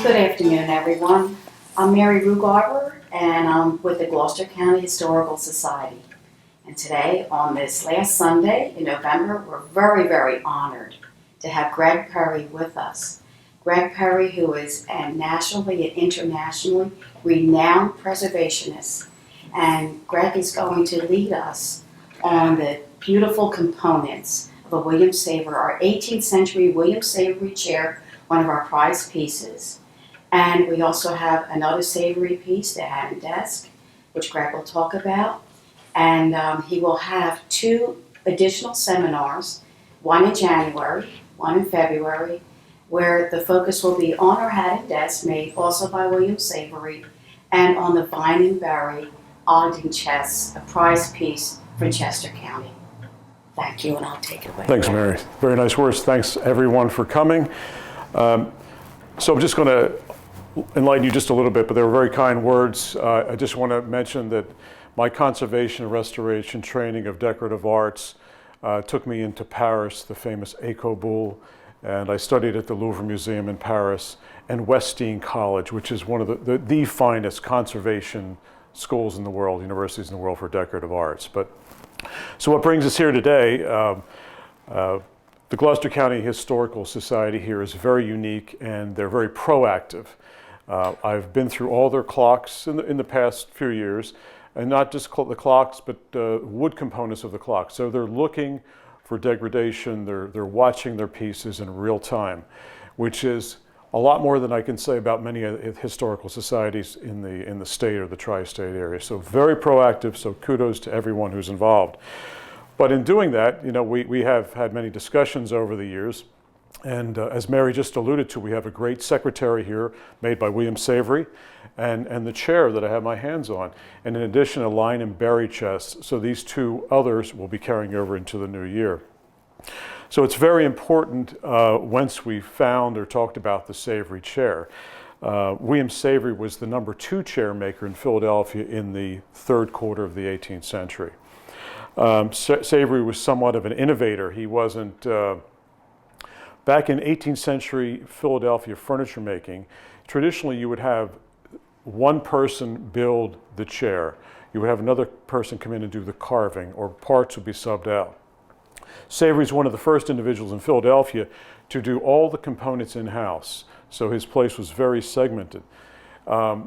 Good afternoon, everyone. I'm Mary Rugarber, and I'm with the Gloucester County Historical Society. And today, on this last Sunday in November, we're very, very honored to have Gregg Perry with us. Gregg Perry, who is a nationally and internationally renowned preservationist. And Gregg is going to lead us on the beautiful components of a William Savory, our 18th century William Savory chair, one of our prized pieces. And we also have another Savory piece, the hand desk, which Gregg will talk about. And he will have 2 additional seminars, one in January, one in February, where the focus will be on our hat and desk, made also by William Savory, and on the Vine and Berry Ogden chest, a prized piece for Chester County. Thank you, and I'll take it away. Thanks, Mary. Very nice words. Thanks, everyone, for coming. So I'm just going to enlighten you just a little bit, but they were very kind words. I just want to mention that my conservation and restoration training of decorative arts took me into Paris, the famous École Boulle, and I studied at the Louvre Museum in Paris and Westdean College, which is one of the finest conservation schools in the world, universities in the world for decorative arts. So what brings us here today, the Gloucester County Historical Society here is very unique, and they're very proactive. I've been through all their clocks in the past few years, and not just the clocks, but wood components of the clock. So they're looking for degradation, they're watching their pieces in real time, which is a lot more than I can say about many historical societies in the state or the tri-state area. So very proactive, so kudos to everyone who's involved. But in doing that, we have had many discussions over the years. And as Mary just alluded to, we have a great secretary here made by William Savory, and the chair that I have my hands on. And in addition, a line and berry chest. So these 2 others will be carrying over into the new year. So it's very important once we found or talked about the Savory chair. William Savory was the number 2 chair maker in Philadelphia in the 3rd quarter of the 18th century. Savory was somewhat of an innovator. He wasn't... Back in 18th century Philadelphia furniture making, traditionally you would have one person build the chair. You would have another person come in and do the carving, or parts would be subbed out. Savory is one of the first individuals in Philadelphia to do all the components in-house, so his place was very segmented.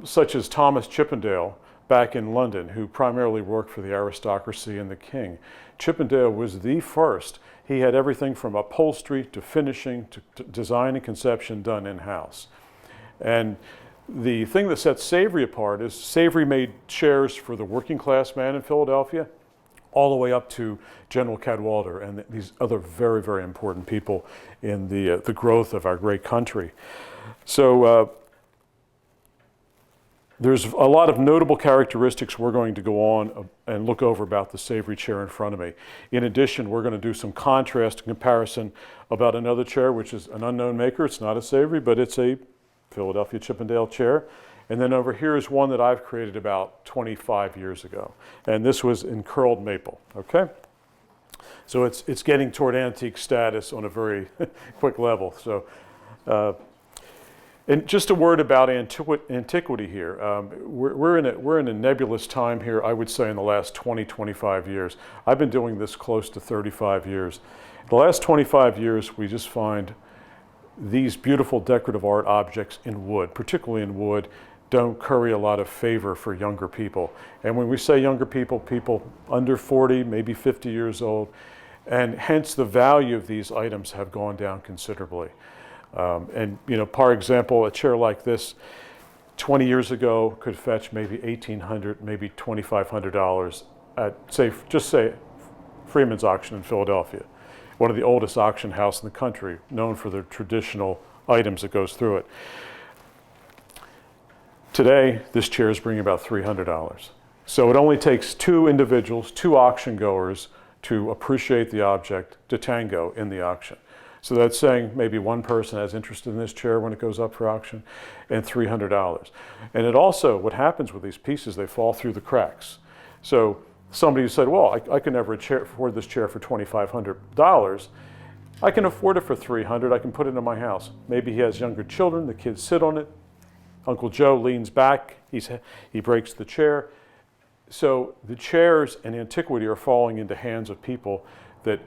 Such as Thomas Chippendale back in London, who primarily worked for the aristocracy and the king. Chippendale was the first. He had everything from upholstery to finishing to design and conception done in-house. And the thing that sets Savory apart is Savory made chairs for the working class man in Philadelphia, all the way up to General Cadwalader and these other very, very important people in the growth of our great country. So there's a lot of notable characteristics we're going to go on and look over about the Savory chair in front of me. In addition, we're going to do some contrast and comparison about another chair, which is an unknown maker. It's not a Savory, but it's a Philadelphia Chippendale chair. And then over here is one that I've created about 25 years ago. And this was in curled maple, okay? So it's getting toward antique status on a very quick level. So. And just a word about antiquity here. We're in a nebulous time here, I would say, in the last 20, 25 years. I've been doing this close to 35 years. The last 25 years, we just find these beautiful decorative art objects in wood, particularly in wood, don't curry a lot of favor for younger people. And when we say younger people, people under 40, maybe 50 years old, and hence the value of these items have gone down considerably. And for example, a chair like this 20 years ago could fetch maybe $1,800, maybe $2,500 at, say Freeman's Auction in Philadelphia, one of the oldest auction houses in the country, known for the traditional items that goes through it. Today, this chair is bringing about $300. So it only takes 2 individuals, 2 auction goers, to appreciate the object, to tango in the auction. So that's saying maybe one person has interest in this chair when it goes up for auction, and $300. And it also, what happens with these pieces, they fall through the cracks. So somebody who said, well, I can never afford this chair for $2,500. I can afford it for $300. I can put it in my house. Maybe he has younger children. The kids sit on it. Uncle Joe leans back, he breaks the chair. So the chairs in antiquity are falling into hands of people that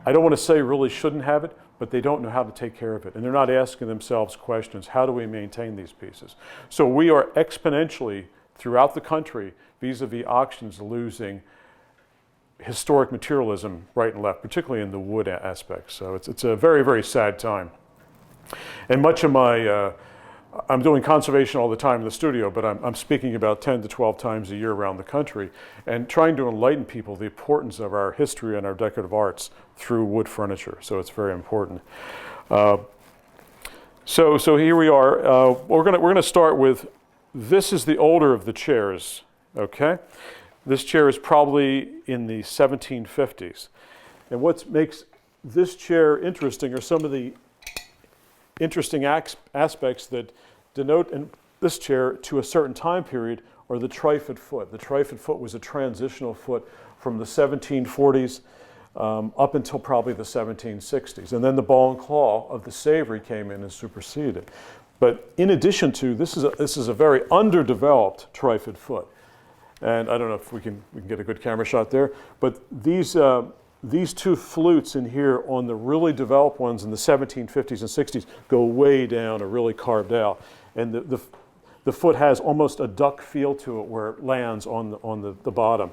I don't want to say really shouldn't have it, but they don't know how to take care of it. And they're not asking themselves questions, how do we maintain these pieces? So we are exponentially throughout the country, vis-a-vis auctions, losing historic materialism right and left, particularly in the wood aspects. So it's a very, very sad time. And much of my, I'm doing conservation all the time in the studio, but I'm speaking about 10 to 12 times a year around the country and trying to enlighten people the importance of our history and our decorative arts through wood furniture. So it's very important. So here we are. We're gonna start with, this is the older of the chairs, okay? This chair is probably in the 1750s. And what makes this chair interesting are some of the interesting aspects that denote in this chair to a certain time period, or the trifid foot. The trifid foot was a transitional foot from the 1740s up until probably the 1760s. And then the ball and claw of the savory came in and superseded. But in addition to, this is a very underdeveloped trifid foot. And I don't know if we can get a good camera shot there, but these two flutes in here on the really developed ones in the 1750s and 60s go way down, are really carved out. And the foot has almost a duck feel to it where it lands on the bottom.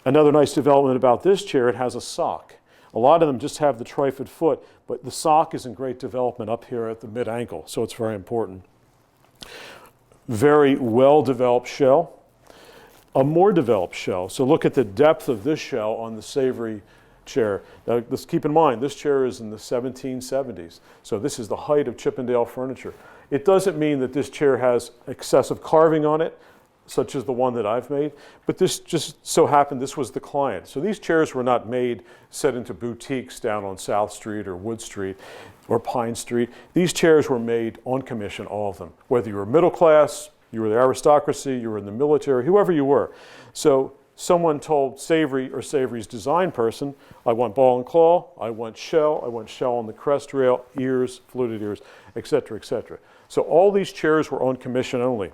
Another nice development about this chair, it has a sock. A lot of them just have the trifid foot, but the sock is in great development up here at the mid-ankle, so it's very important. Very well-developed shell. A more developed shell. So look at the depth of this shell on the savory chair. Now, let's keep in mind, this chair is in the 1770s. So this is the height of Chippendale furniture. It doesn't mean that this chair has excessive carving on it, such as the one that I've made, but this just so happened this was the client. So these chairs were not made, set into boutiques down on South Street or Wood Street or Pine Street. These chairs were made on commission, all of them. Whether you were middle class, you were the aristocracy, you were in the military, whoever you were. So someone told Savory or Savory's design person, I want ball and claw, I want shell on the crest rail, ears, fluted ears, et cetera, et cetera. So all these chairs were on commission only.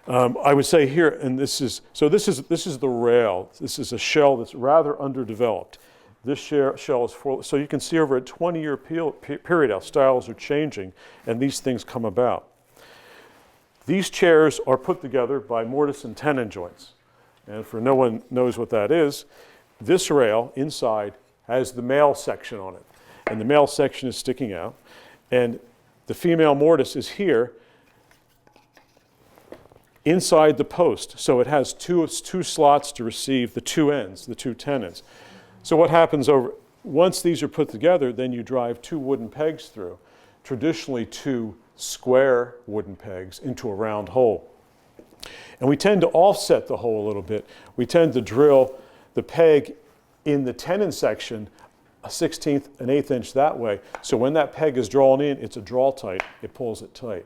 I would say here, and this is the rail. This is a shell that's rather underdeveloped. This shell is full, so you can see over a 20-year period how styles are changing and these things come about. These chairs are put together by mortise and tenon joints. And for no one knows what that is, this rail inside has the male section on it. And the male section is sticking out. And the female mortise is here inside the post. So it has two slots to receive the two ends, the two tenons. So what happens once these are put together, then you drive two wooden pegs through, traditionally two square wooden pegs into a round hole. And we tend to offset the hole a little bit. We tend to drill the peg in the tenon section a 1/16, an 1/8 inch that way. So when that peg is drawn in, it's a draw tight, it pulls it tight.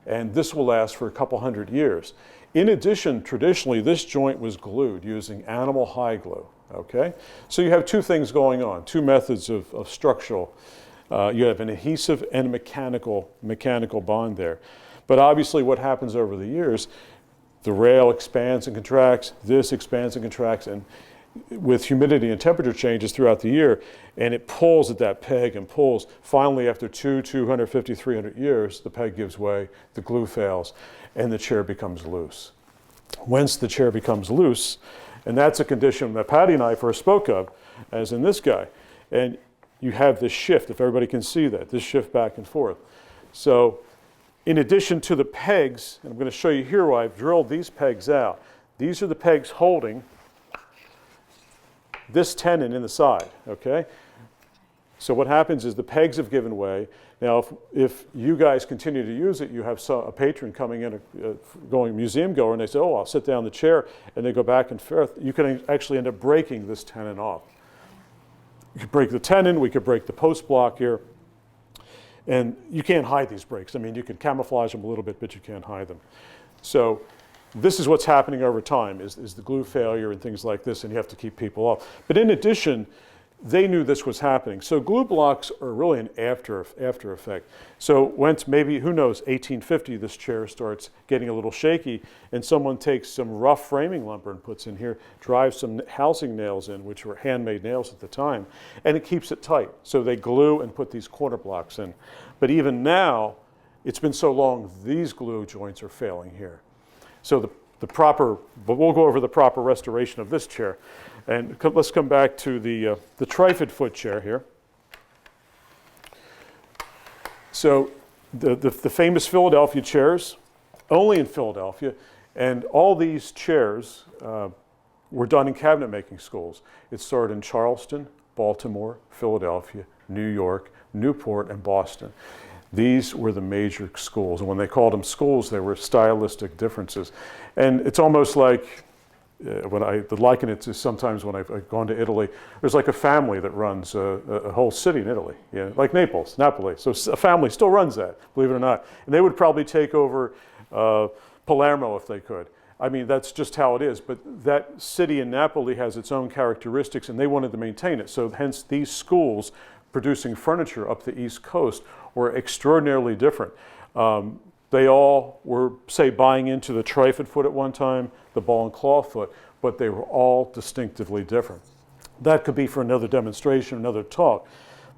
And this will last for a couple hundred years. In addition, traditionally, this joint was glued using animal high glue, okay? So you have two things going on, two methods of structural. You have an adhesive and a mechanical bond there. But obviously what happens over the years, the rail expands and contracts, this expands and contracts, and with humidity and temperature changes throughout the year, and it pulls at that peg and pulls. Finally, after 250, 300 years, the peg gives way, the glue fails, and the chair becomes loose. Once the chair becomes loose, and that's a condition that Patty and I first spoke of, as in this guy, and you have this shift, if everybody can see that, this shift back and forth. So in addition to the pegs, and I'm going to show you here where I've drilled these pegs out. These are the pegs holding this tenon in the side, okay? So what happens is the pegs have given way. Now, if you guys continue to use it, you have a patron coming in, going museum goer, and they say, oh, I'll sit down the chair, and they go back and forth. You can actually end up breaking this tenon off. You could break the tenon, we could break the post block here, and you can't hide these breaks. I mean, you can camouflage them a little bit, but you can't hide them. So this is what's happening over time, is the glue failure and things like this, and you have to keep people off. But in addition, they knew this was happening. So glue blocks are really an after effect. So once maybe, who knows, 1850, this chair starts getting a little shaky, and someone takes some rough framing lumber and puts in here, drives some housing nails in, which were handmade nails at the time, and it keeps it tight. So they glue and put these corner blocks in. But even now, it's been so long, these glue joints are failing here. So but we'll go over the proper restoration of this chair. And let's come back to the trifid foot chair here. So the famous Philadelphia chairs, only in Philadelphia, and all these chairs were done in cabinet making schools. It started in Charleston, Baltimore, Philadelphia, New York, Newport, and Boston. These were the major schools, and when they called them schools, there were stylistic differences. And it's almost like, liken it to sometimes when I've gone to Italy, there's like a family that runs a whole city in Italy, like Napoli. So a family still runs that, believe it or not. And they would probably take over Palermo if they could. I mean, that's just how it is. But that city in Napoli has its own characteristics, and they wanted to maintain it. So hence these schools producing furniture up the East Coast were extraordinarily different. They all were, say, buying into the trifid foot at one time, the ball and claw foot, but they were all distinctively different. That could be for another demonstration, another talk.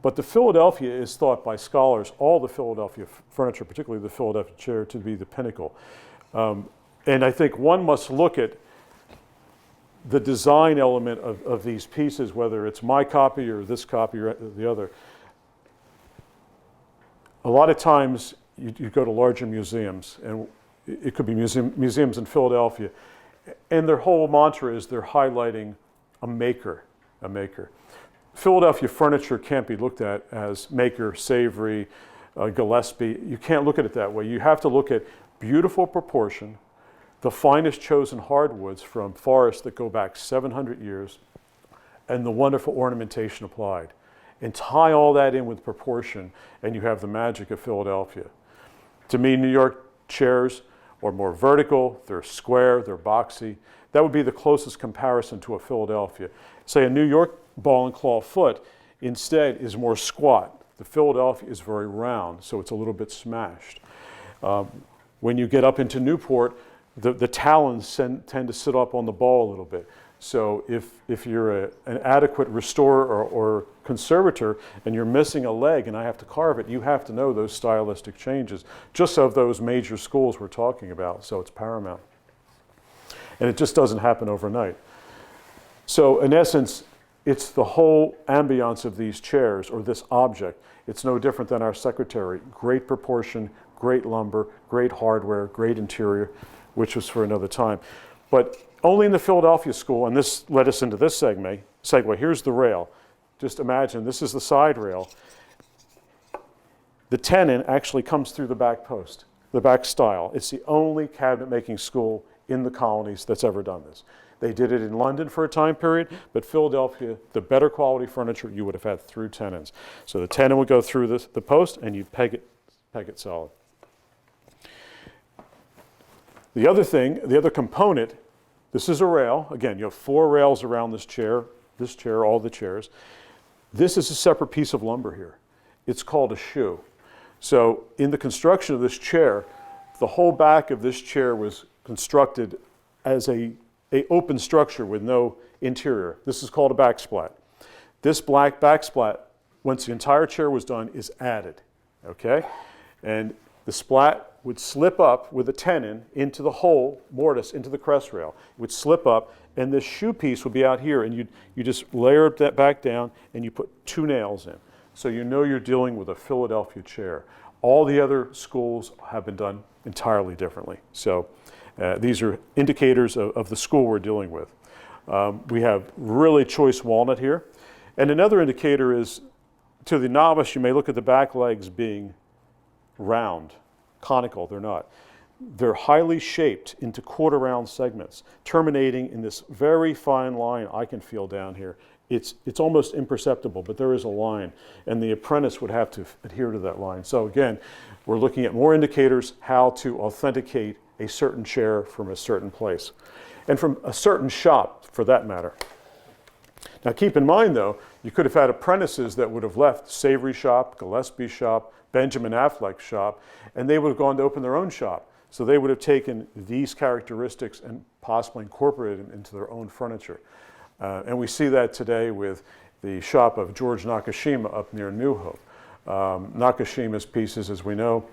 But the Philadelphia is thought by scholars, all the Philadelphia furniture, particularly the Philadelphia chair, to be the pinnacle. And I think one must look at the design element of these pieces, whether it's my copy or this copy or the other. A lot of times you go to larger museums, and it could be museums in Philadelphia, and their whole mantra is they're highlighting a maker. Philadelphia furniture can't be looked at as maker, Savory, Gillespie. You can't look at it that way. You have to look at beautiful proportion, the finest chosen hardwoods from forests that go back 700 years, and the wonderful ornamentation applied. And tie all that in with proportion, and you have the magic of Philadelphia. To me, New York chairs are more vertical, they're square, they're boxy. That would be the closest comparison to a Philadelphia. Say a New York ball and claw foot instead is more squat. The Philadelphia is very round, so it's a little bit smashed. When you get up into Newport, the talons tend to sit up on the ball a little bit. So if you're an adequate restorer or conservator and you're missing a leg and I have to carve it, you have to know those stylistic changes, just of those major schools we're talking about, so it's paramount. And it just doesn't happen overnight. So in essence, it's the whole ambiance of these chairs or this object. It's no different than our secretary. Great proportion, great lumber, great hardware, great interior, which was for another time. But only in the Philadelphia school, and this led us into this segue. Here's the rail. Just imagine, this is the side rail. The tenon actually comes through the back post, the back stile. It's the only cabinet making school in the colonies that's ever done this. They did it in London for a time period, but Philadelphia, the better quality furniture you would have had through tenons. So the tenon would go through the post and you peg it solid. The other component, this is a rail. Again, you have 4 rails around this chair, all the chairs. This is a separate piece of lumber here. It's called a shoe. So in the construction of this chair, the whole back of this chair was constructed as a open structure with no interior. This is called a backsplat. This black backsplat, once the entire chair was done, is added, okay? And the splat would slip up with a tenon into the hole, mortise, into the crest rail. It would slip up, and this shoe piece would be out here, and you just layer that back down, and you put 2 nails in. So you know you're dealing with a Philadelphia chair. All the other schools have been done entirely differently. So these are indicators of the school we're dealing with. We have really choice walnut here. And another indicator is, to the novice, you may look at the back legs being round, conical. They're not. They're highly shaped into quarter round segments, terminating in this very fine line I can feel down here. It's almost imperceptible, but there is a line, and the apprentice would have to adhere to that line. So again, we're looking at more indicators how to authenticate a certain chair from a certain place, and from a certain shop, for that matter. Now keep in mind though, you could have had apprentices that would have left Savory shop, Gillespie's shop, Benjamin Affleck's shop, and they would have gone to open their own shop. So they would have taken these characteristics and possibly incorporated them into their own furniture. And we see that today with the shop of George Nakashima up near New Hope. Nakashima's pieces, as we know,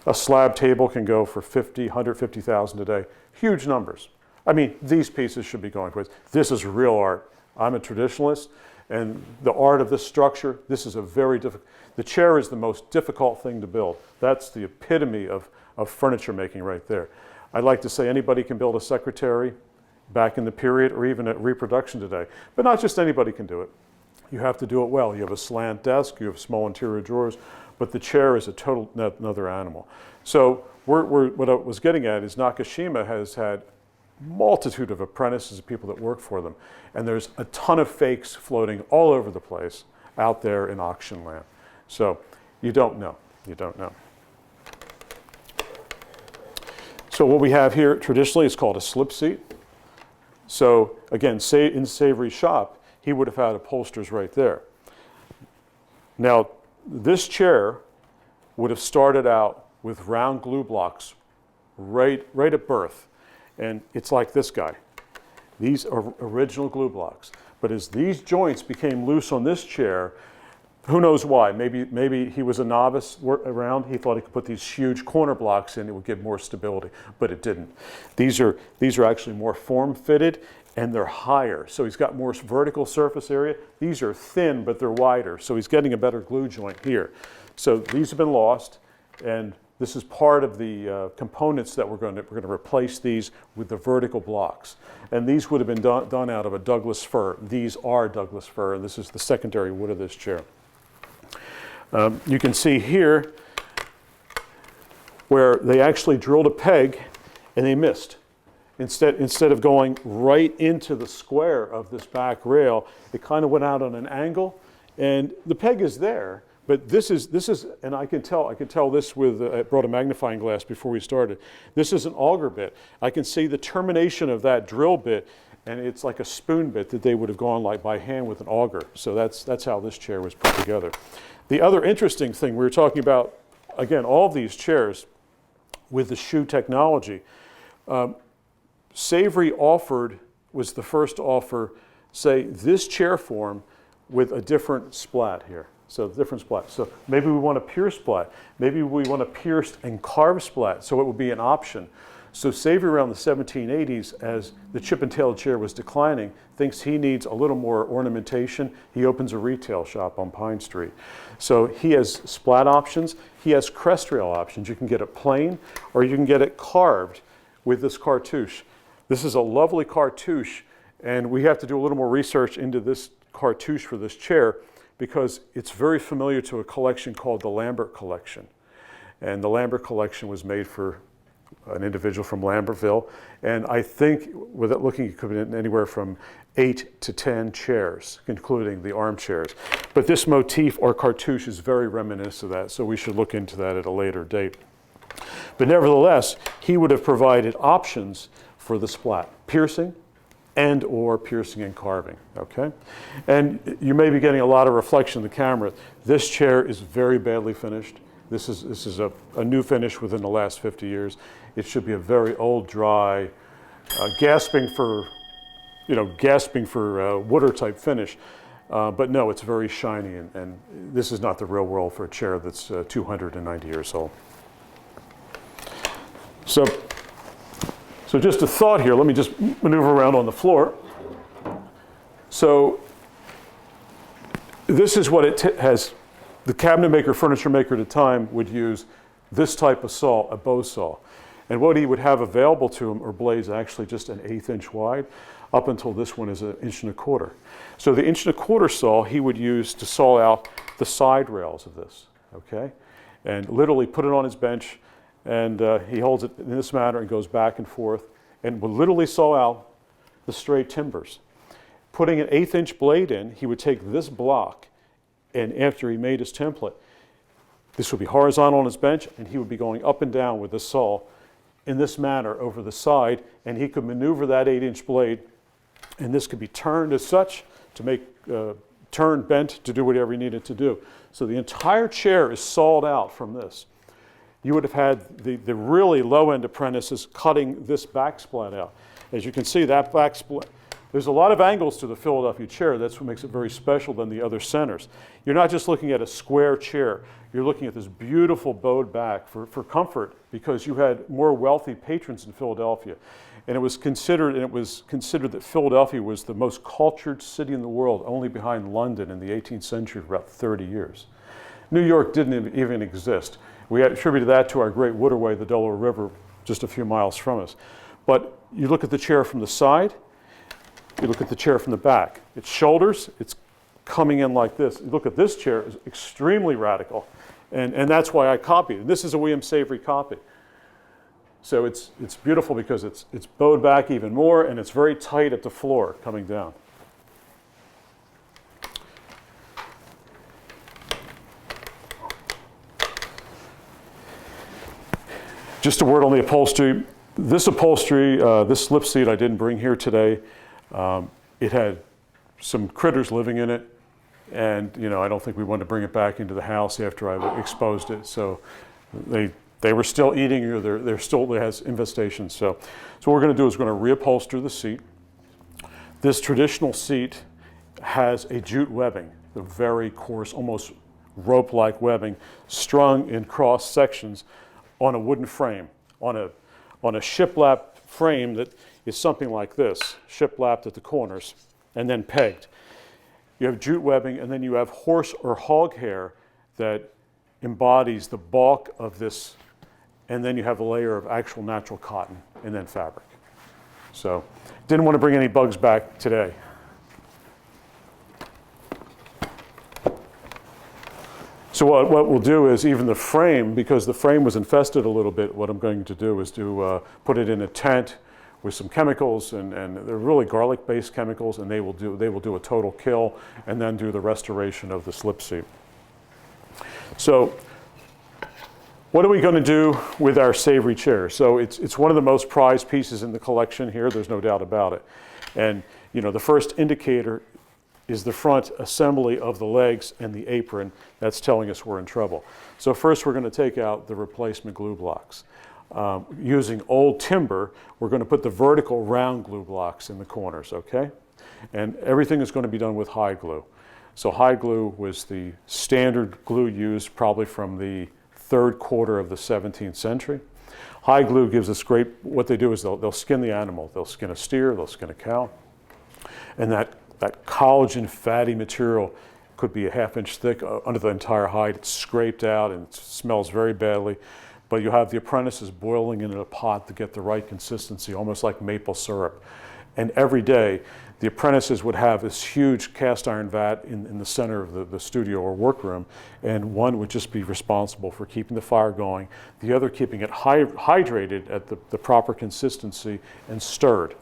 a slab table can go for 50, 150,000 a day. Huge numbers. I mean, these pieces should be going for it. This is real art. I'm a traditionalist, and the art of this structure, this is a very difficult, the chair is the most difficult thing to build. That's the epitome of furniture making right there. I'd like to say anybody can build a secretary back in the period or even a reproduction today, but not just anybody can do it. You have to do it well. You have a slant desk, you have small interior drawers, but the chair is a total another animal. So what I was getting at is Nakashima has had multitude of apprentices, people that work for them, and there's a ton of fakes floating all over the place out there in auction land. So you don't know. You don't know. So what we have here traditionally is called a slip seat. So again, say in Savory's shop, he would have had upholsters right there. Now, this chair would have started out with round glue blocks right at birth. And it's like this guy. These are original glue blocks. But as these joints became loose on this chair, who knows why? Maybe he was a novice around. He thought he could put these huge corner blocks in, it would give more stability, but it didn't. These are actually more form-fitted, and they're higher. So he's got more vertical surface area. These are thin, but they're wider. So he's getting a better glue joint here. So these have been lost, and this is part of the components that we're going to replace these with the vertical blocks. And these would have been done out of a Douglas fir. These are Douglas fir, and this is the secondary wood of this chair. You can see here where they actually drilled a peg and they missed. Instead of going right into the square of this back rail, it kind of went out on an angle, and the peg is there. But this is, and I can tell this with, I brought a magnifying glass before we started. This is an auger bit. I can see the termination of that drill bit, and it's like a spoon bit that they would have gone like by hand with an auger. So that's how this chair was put together. The other interesting thing, we were talking about, again, all of these chairs with the shoe technology. Savory was the first to offer, say, this chair form with a different splat here. So different splat. So maybe we want a pierced splat. Maybe we want a pierced and carved splat. So it would be an option. So Savory around the 1780s, as the Chippendale chair was declining, thinks he needs a little more ornamentation. He opens a retail shop on Pine Street. So he has splat options. He has crest rail options. You can get it plain or you can get it carved with this cartouche. This is a lovely cartouche, and we have to do a little more research into this cartouche for this chair because it's very familiar to a collection called the Lambert Collection. And the Lambert Collection was made for an individual from Lambertville, and I think, without looking, it could be anywhere from 8 to 10 chairs, including the armchairs. But this motif or cartouche is very reminiscent of that, so we should look into that at a later date. But nevertheless, he would have provided options for the splat, piercing and or piercing and carving, okay? And you may be getting a lot of reflection in the camera. This chair is very badly finished. This is a new finish within the last 50 years. It should be a very old, dry, gasping for water type finish. But no, it's very shiny, and this is not the real world for a chair that's 290 years old. So just a thought here, let me just maneuver around on the floor. So this is what it has. The cabinet maker, furniture maker at the time would use this type of saw, a bow saw. And what he would have available to him are blades actually just an 1/8 inch wide, up until this one is 1 1/4 inch. So the 1 1/4 inch saw he would use to saw out the side rails of this, okay? And literally put it on his bench, and he holds it in this manner and goes back and forth and would literally saw out the straight timbers. Putting an 1/8 inch blade in, he would take this block, and after he made his template, this would be horizontal on his bench, and he would be going up and down with the saw in this manner over the side, and he could maneuver that 1/8 inch blade, and this could be turned as such to make, turn, bent, to do whatever you needed to do. So the entire chair is sawed out from this. You would have had the really low-end apprentices cutting this back split out. As you can see, that back split, there's a lot of angles to the Philadelphia chair. That's what makes it very special than the other centers. You're not just looking at a square chair. You're looking at this beautiful bowed back for comfort, because you had more wealthy patrons in Philadelphia. And it was considered that Philadelphia was the most cultured city in the world, only behind London in the 18th century for about 30 years. New York didn't even exist. We attributed that to our great waterway, the Delaware River, just a few miles from us. But you look at the chair from the side, you look at the chair from the back. Its shoulders, it's coming in like this. You look at this chair, it's extremely radical. And that's why I copied it. This is a William Savory copy. So it's beautiful because it's bowed back even more, and it's very tight at the floor coming down. Just a word on the upholstery. This upholstery, this slip seat I didn't bring here today. It had some critters living in it, and I don't think we wanted to bring it back into the house after I exposed it. So they were still eating, or there has infestations. So what we're going to do is we're going to reupholster the seat. This traditional seat has a jute webbing, the very coarse, almost rope-like webbing, strung in cross sections on a wooden frame, on a shiplap frame that is something like this, shiplapped at the corners, and then pegged. You have jute webbing, and then you have horse or hog hair that embodies the bulk of this, and then you have a layer of actual natural cotton, and then fabric. So, didn't want to bring any bugs back today. So what we'll do is, even the frame, because the frame was infested a little bit, what I'm going to do is put it in a tent with some chemicals, and they're really garlic-based chemicals, and they will do a total kill, and then do the restoration of the slip seat. So what are we going to do with our Savory chair? So it's one of the most prized pieces in the collection here. There's no doubt about it. And the first indicator is the front assembly of the legs and the apron. That's telling us we're in trouble. So first we're going to take out the replacement glue blocks. Using old timber, we're going to put the vertical round glue blocks in the corners, okay? And everything is going to be done with hide glue. So hide glue was the standard glue used probably from the third quarter of the 17th century. Hide glue gives us great, what they do is they'll skin the animal. They'll skin a steer, they'll skin a cow, and that collagen fatty material could be a half-inch thick under the entire hide. It's scraped out and it smells very badly, but you have the apprentices boiling in a pot to get the right consistency, almost like maple syrup. And every day, the apprentices would have this huge cast iron vat in the center of the studio or workroom, and one would just be responsible for keeping the fire going, the other keeping it hydrated at the proper consistency and stirred.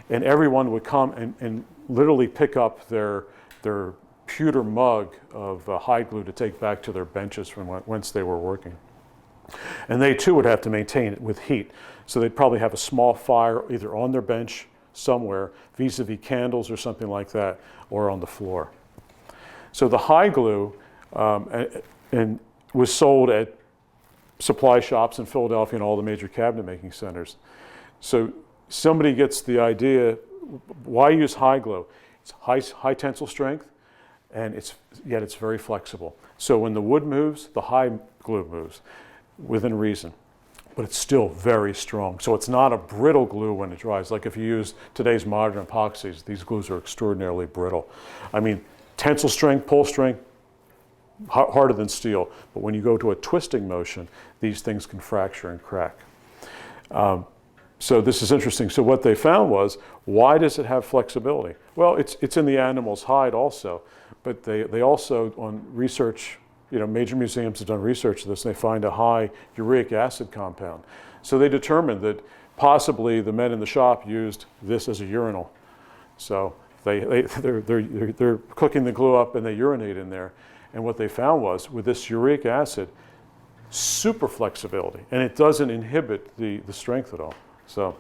And everyone would come and literally pick up their pewter mug of hide glue to take back to their benches from whence they were working. And they too would have to maintain it with heat. So they'd probably have a small fire either on their bench somewhere, vis-a-vis candles or something like that, or on the floor. So the hide glue and was sold at supply shops in Philadelphia and all the major cabinet making centers. So somebody gets the idea, why use hide glue? It's high tensile strength, and yet it's very flexible. So when the wood moves, the hide glue moves within reason, but it's still very strong. So it's not a brittle glue when it dries. Like if you use today's modern epoxies, these glues are extraordinarily brittle. I mean, tensile strength, pull strength, harder than steel, but when you go to a twisting motion, these things can fracture and crack. So this is interesting. So what they found was, why does it have flexibility? Well, it's in the animal's hide also, but they also, on research, major museums have done research of this, and they find a high uric acid compound. So they determined that possibly the men in the shop used this as a urinal. So they're cooking the glue up and they urinate in there. And what they found was, with this uric acid, super flexibility, and it doesn't inhibit the strength at all. So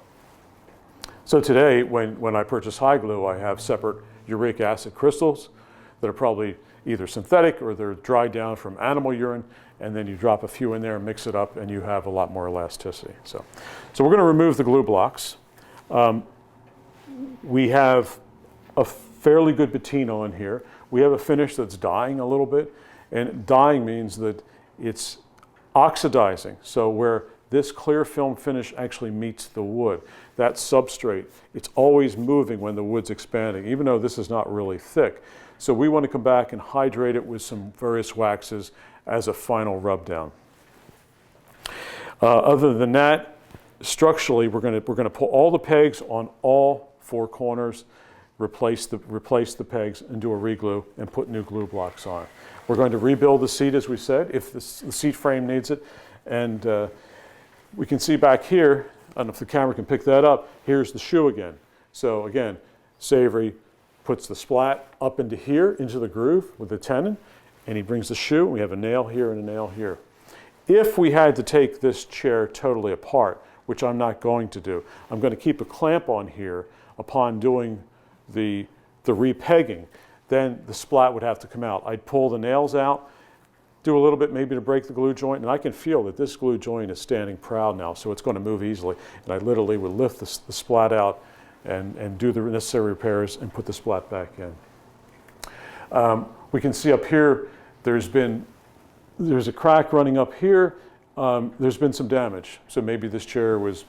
So today, when I purchase high glue, I have separate uric acid crystals that are probably either synthetic or they're dried down from animal urine, and then you drop a few in there and mix it up, and you have a lot more elasticity. So we're going to remove the glue blocks. We have a fairly good patina in here. We have a finish that's dying a little bit, and dying means that it's oxidizing. So where this clear film finish actually meets the wood, that substrate, it's always moving when the wood's expanding, even though this is not really thick. So we want to come back and hydrate it with some various waxes as a final rub down. Other than that, structurally, we're going to pull all the pegs on all four corners, replace the pegs, and do a reglue and put new glue blocks on. We're going to rebuild the seat, as we said, if the seat frame needs it. And we can see back here, I don't know if the camera can pick that up, here's the shoe again. So again, Savory puts the splat up into here, into the groove with the tenon, and he brings the shoe. We have a nail here and a nail here. If we had to take this chair totally apart, which I'm not going to do, I'm going to keep a clamp on here upon doing the repegging. Then the splat would have to come out. I'd pull the nails out, do a little bit maybe to break the glue joint, and I can feel that this glue joint is standing proud now, so it's going to move easily. And I literally would lift the splat out and do the necessary repairs and put the splat back in. We can see up here there's a crack running up here. There's been some damage. So maybe this chair was,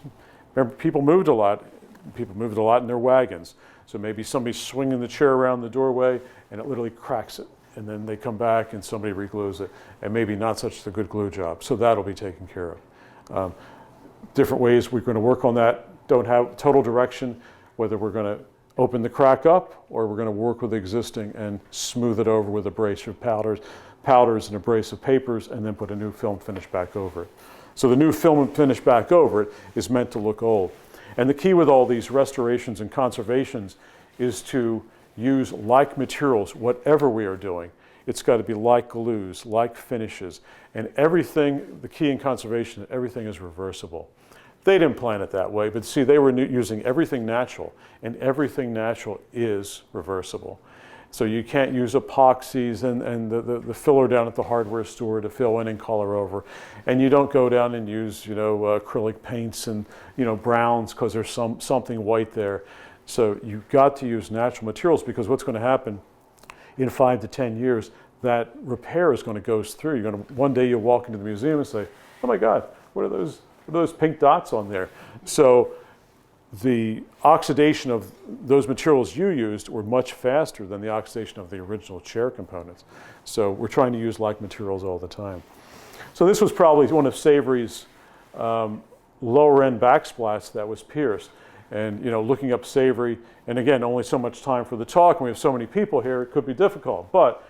remember, people moved a lot. People moved a lot in their wagons. So maybe somebody's swinging the chair around the doorway and it literally cracks it. And then they come back and somebody re-glues it. And maybe not such a good glue job. So that'll be taken care of. Different ways we're going to work on that. Don't have total direction, whether we're going to open the crack up or we're going to work with the existing and smooth it over with abrasive powders and abrasive papers, and then put a new film finish back over it. So the new film finish back over it is meant to look old. And the key with all these restorations and conservations is to use like materials, whatever we are doing. It's got to be like glues, like finishes, and everything, the key in conservation, everything is reversible. They didn't plan it that way, but see, they were using everything natural, and everything natural is reversible. So you can't use epoxies and the filler down at the hardware store to fill in and color over. And you don't go down and use, acrylic paints and, browns because there's something white there. So you've got to use natural materials, because what's going to happen in 5 to 10 years, that repair is going to go through. One day you'll walk into the museum and say, oh my God, what are those pink dots on there? So the oxidation of those materials you used were much faster than the oxidation of the original chair components. So we're trying to use like materials all the time. So this was probably one of Savory's lower end backsplats that was pierced. And looking up Savory, and again, only so much time for the talk, and we have so many people here, it could be difficult. But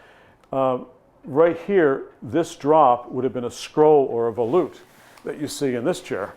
right here, this drop would have been a scroll or a volute that you see in this chair.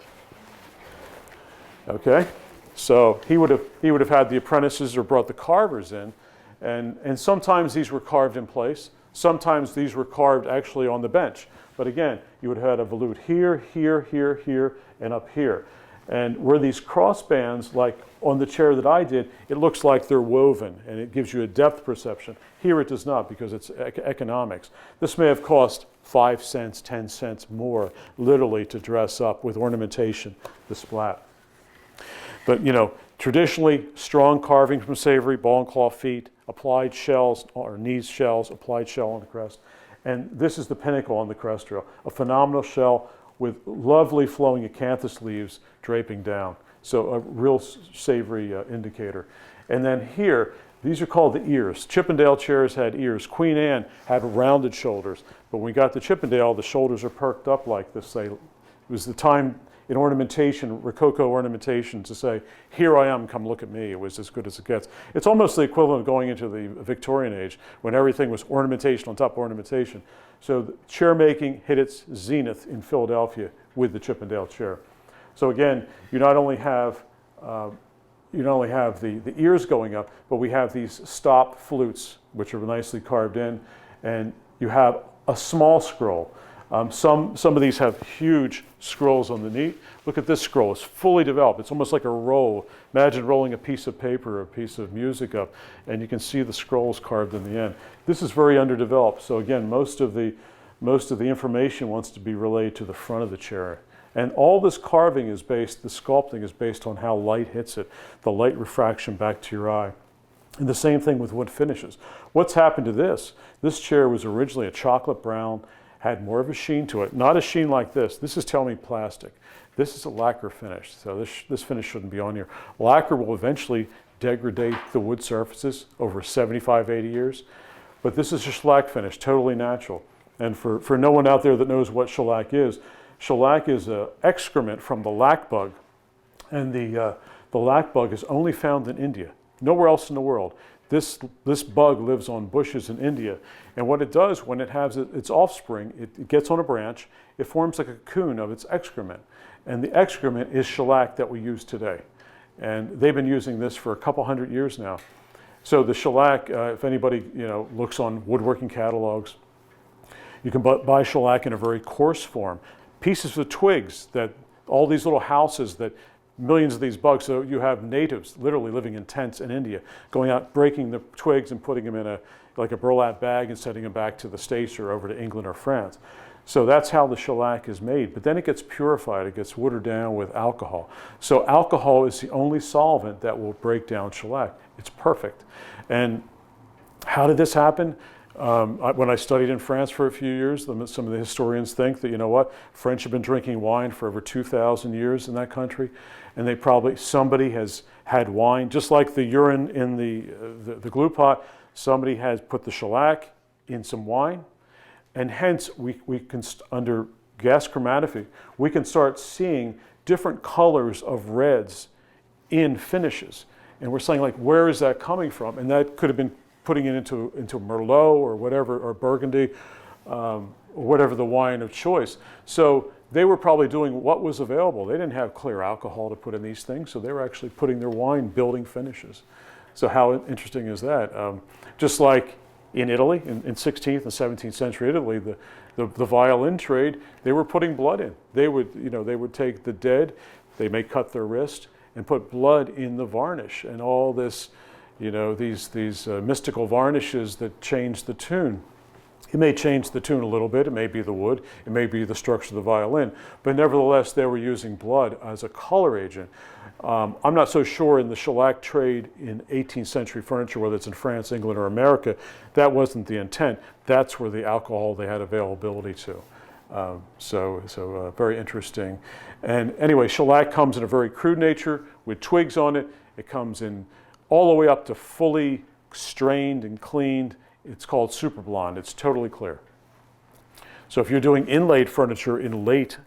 Okay? So he would have had the apprentices or brought the carvers in, and sometimes these were carved in place. Sometimes these were carved actually on the bench. But again, you would have had a volute here, here, here, here, and up here. And where these cross bands, like on the chair that I did, it looks like they're woven, and it gives you a depth perception. Here it does not, because it's economics. This may have cost 5 cents, 10 cents more, literally, to dress up with ornamentation, the splat. But traditionally, strong carving from Savory, ball and claw feet, applied shells, or knees shells, applied shell on the crest. And this is the pinnacle on the crest rail, a phenomenal shell with lovely flowing acanthus leaves draping down. So a real Savory indicator. And then here, these are called the ears. Chippendale chairs had ears. Queen Anne had rounded shoulders. But when we got to Chippendale, the shoulders are perked up like this. It was the time in ornamentation, Rococo ornamentation, to say, here I am, come look at me. It was as good as it gets. It's almost the equivalent of going into the Victorian age, when everything was ornamentation on top of ornamentation. So the chair making hit its zenith in Philadelphia with the Chippendale chair. So again, you not only have the ears going up, but we have these stop flutes, which are nicely carved in, and you have a small scroll. Some of these have huge scrolls underneath. Look at this scroll, it's fully developed. It's almost like a roll. Imagine rolling a piece of paper or a piece of music up, and you can see the scrolls carved in the end. This is very underdeveloped, so again, most of the information wants to be relayed to the front of the chair. And all this carving is based, the sculpting is based on how light hits it, the light refraction back to your eye. And the same thing with wood finishes. What's happened to this? This chair was originally a chocolate brown, had more of a sheen to it. Not a sheen like this. This is telling me plastic. This is a lacquer finish, so this finish shouldn't be on here. Lacquer will eventually degrade the wood surfaces over 75, 80 years, but this is a shellac finish, totally natural. And for no one out there that knows what shellac is an excrement from the lac bug, and the lac bug is only found in India, nowhere else in the world. This bug lives on bushes in India, and what it does when it has its offspring, it gets on a branch, it forms like a cocoon of its excrement, and the excrement is shellac that we use today. And they've been using this for a couple hundred years now. So the shellac, if anybody looks on woodworking catalogs, you can buy shellac in a very coarse form. Pieces of twigs that all these little houses that millions of these bugs, so you have natives literally living in tents in India, going out, breaking the twigs and putting them in like a burlap bag and sending them back to the States or over to England or France. So that's how the shellac is made, but then it gets purified, it gets watered down with alcohol. So alcohol is the only solvent that will break down shellac. It's perfect. And how did this happen? When I studied in France for a few years, some of the historians think that, French have been drinking wine for over 2,000 years in that country, and somebody has had wine, just like the urine in the glue pot, somebody has put the shellac in some wine, and hence we can, under gas chromatography, we can start seeing different colors of reds in finishes. And we're saying, like, where is that coming from? And that could have been putting it into Merlot or whatever, or Burgundy, or whatever the wine of choice. So they were probably doing what was available. They didn't have clear alcohol to put in these things, so they were actually putting their wine building finishes. So how interesting is that? Just like in Italy, in 16th and 17th century Italy, the violin trade, they were putting blood in. They would take the dead, they may cut their wrist, and put blood in the varnish, and all this, these mystical varnishes that change the tune. It may change the tune a little bit, it may be the wood, it may be the structure of the violin, but nevertheless they were using blood as a color agent. I'm not so sure in the shellac trade in 18th century furniture, whether it's in France, England, or America, that wasn't the intent. That's where the alcohol they had availability to. So very interesting. And anyway, shellac comes in a very crude nature with twigs on it. It comes in all the way up to fully strained and cleaned. It's called super blonde. It's totally clear. So if you're doing inlaid furniture in late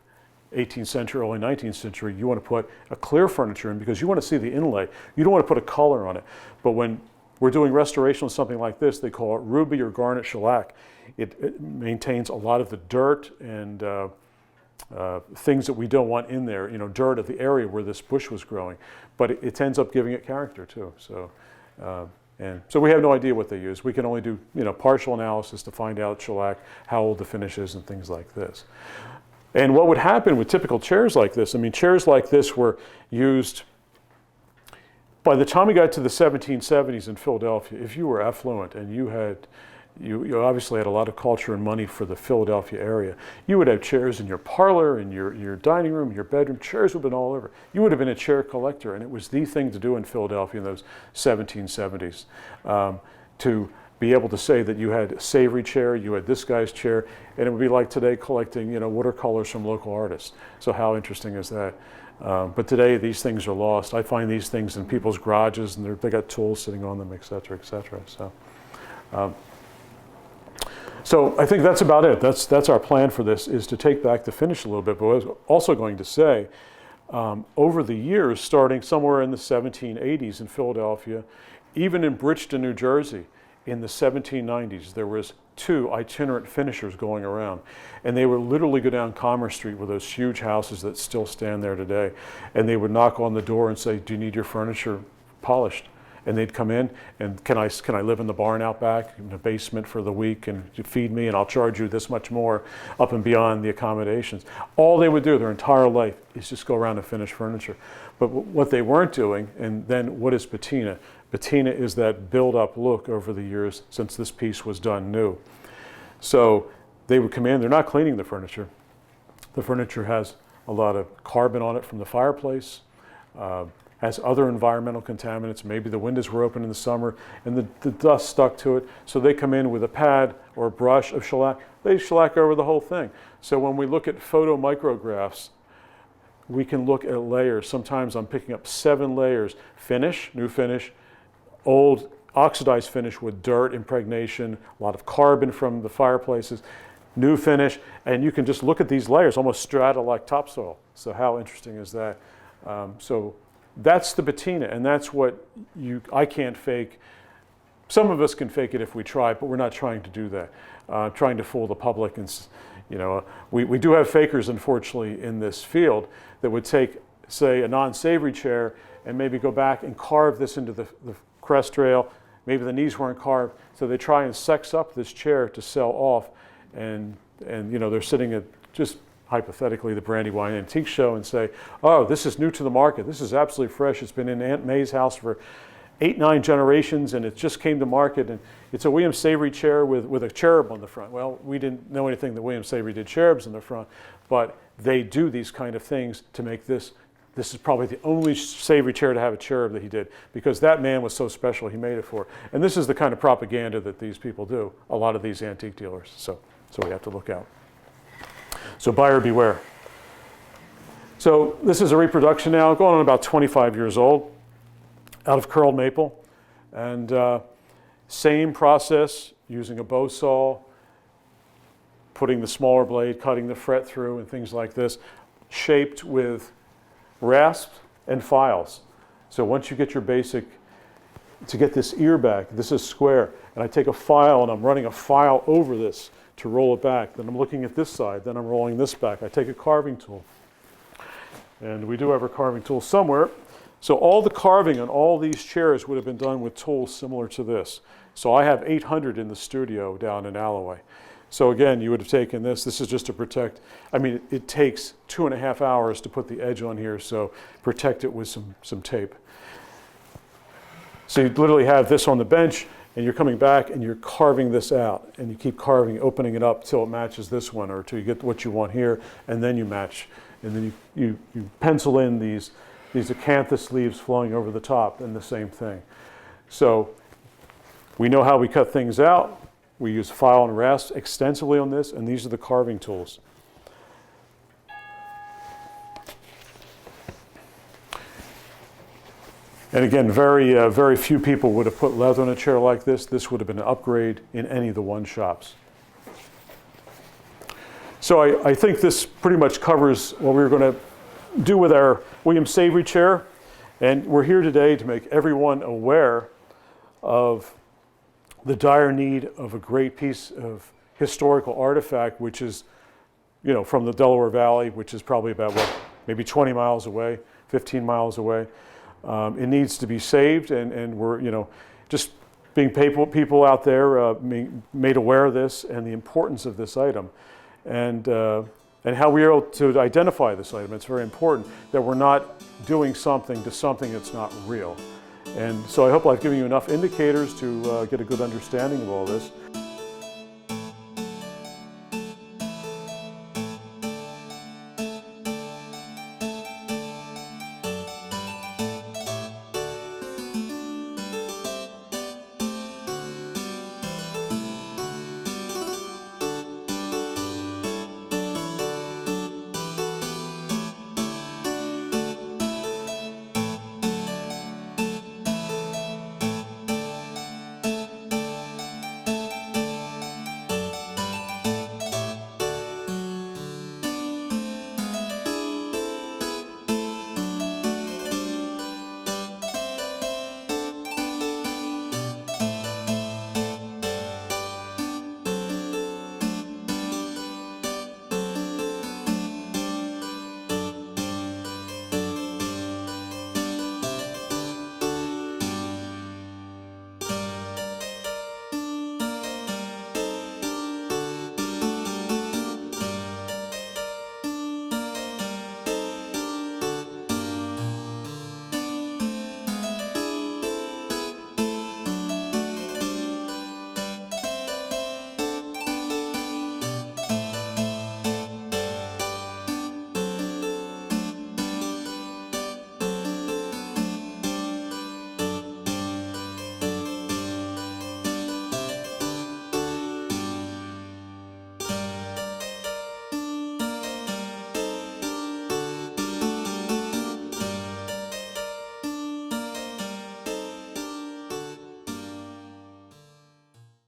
18th century, early 19th century, you want to put a clear furniture in because you want to see the inlay. You don't want to put a color on it. But when we're doing restoration of something like this, they call it ruby or garnet shellac. It maintains a lot of the dirt and things that we don't want in there, dirt of the area where this bush was growing. But it ends up giving it character too. So, and so we have no idea what they use. We can only do partial analysis to find out shellac, how old the finish is, and things like this. And what would happen with typical chairs like this, chairs like this were used, by the time we got to the 1770s in Philadelphia, if you were affluent and you obviously had a lot of culture and money for the Philadelphia area, you would have chairs in your parlor, in your dining room, your bedroom. Chairs would have been all over. You would have been a chair collector, and it was the thing to do in Philadelphia in those 1770s. To be able to say that you had a savory chair, you had this guy's chair, and it would be like today collecting watercolors from local artists. So how interesting is that? But today these things are lost. I find these things in people's garages, and they got tools sitting on them, et cetera, et cetera. So I think that's about it. That's our plan for this, is to take back the finish a little bit. But I was also going to say, over the years, starting somewhere in the 1780s in Philadelphia, even in Bridgeton, New Jersey, in the 1790s, there was 2 itinerant finishers going around, and they would literally go down Commerce Street with those huge houses that still stand there today, and they would knock on the door and say, "Do you need your furniture polished?" and they'd come in and can I live in the barn out back in the basement for the week, and you feed me and I'll charge you this much more up and beyond the accommodations. All they would do their entire life is just go around and finish furniture. But what they weren't doing, and then what is patina? Patina is that build-up look over the years since this piece was done new. So they would come in, they're not cleaning the furniture. The furniture has a lot of carbon on it from the fireplace, has other environmental contaminants. Maybe the windows were open in the summer and the dust stuck to it. So they come in with a pad or a brush of shellac, they shellac over the whole thing. So when we look at photo micrographs, we can look at layers. Sometimes I'm picking up 7 layers. Finish, new finish, old oxidized finish with dirt impregnation, a lot of carbon from the fireplaces, new finish, and you can just look at these layers, almost strata like topsoil. So how interesting is that? So that's the patina, and that's what I can't fake. Some of us can fake it if we try, but we're not trying to do that. Trying to fool the public, and we do have fakers, unfortunately, in this field that would take, say, a non-savory chair and maybe go back and carve this into the crest rail. Maybe the knees weren't carved, so they try and sex up this chair to sell off, and they're sitting at, just hypothetically, the Brandywine Antique Show and say, oh, this is new to the market, this is absolutely fresh, it's been in Aunt May's house for 8-9 generations and it just came to market, and it's a William Savory chair with a cherub on the front. Well, we didn't know anything that William Savory did cherubs in the front, but they do these kind of things to make this is probably the only Savory chair to have a cherub that he did, because that man was so special, he made it for. And this is the kind of propaganda that these people do, a lot of these antique dealers. So we have to look out. So buyer beware. So this is a reproduction now, going on about 25 years old, out of curled maple. And same process, using a bow saw, putting the smaller blade, cutting the fret through and things like this, shaped with rasps and files. So once you get your basic, to get this ear back, this is square, and I take a file and I'm running a file over this to roll it back. Then I'm looking at this side, then I'm rolling this back. I take a carving tool, and we do have a carving tool somewhere. So all the carving on all these chairs would have been done with tools similar to this. So I have 800 in the studio down in Alloway. So again, you would have taken this is just to protect, it takes 2.5 hours to put the edge on here, so protect it with some tape. So you literally have this on the bench, and you're coming back and you're carving this out, and you keep carving, opening it up till it matches this one, or till you get what you want here, and then you match. And then you pencil in these acanthus leaves flowing over the top, and the same thing. So we know how we cut things out. We use file and rasp extensively on this, and these are the carving tools. And again, very few people would have put leather on a chair like this. This would have been an upgrade in any of the one shops. So I think this pretty much covers what we were going to do with our William Savory chair. And we're here today to make everyone aware of the dire need of a great piece of historical artifact, which is, from the Delaware Valley, which is probably about, maybe 20 miles away, 15 miles away. It needs to be saved, and we're, just being people out there being made aware of this and the importance of this item, and how we are able to identify this item. It's very important that we're not doing something to something that's not real. And so I hope I've given you enough indicators to get a good understanding of all this.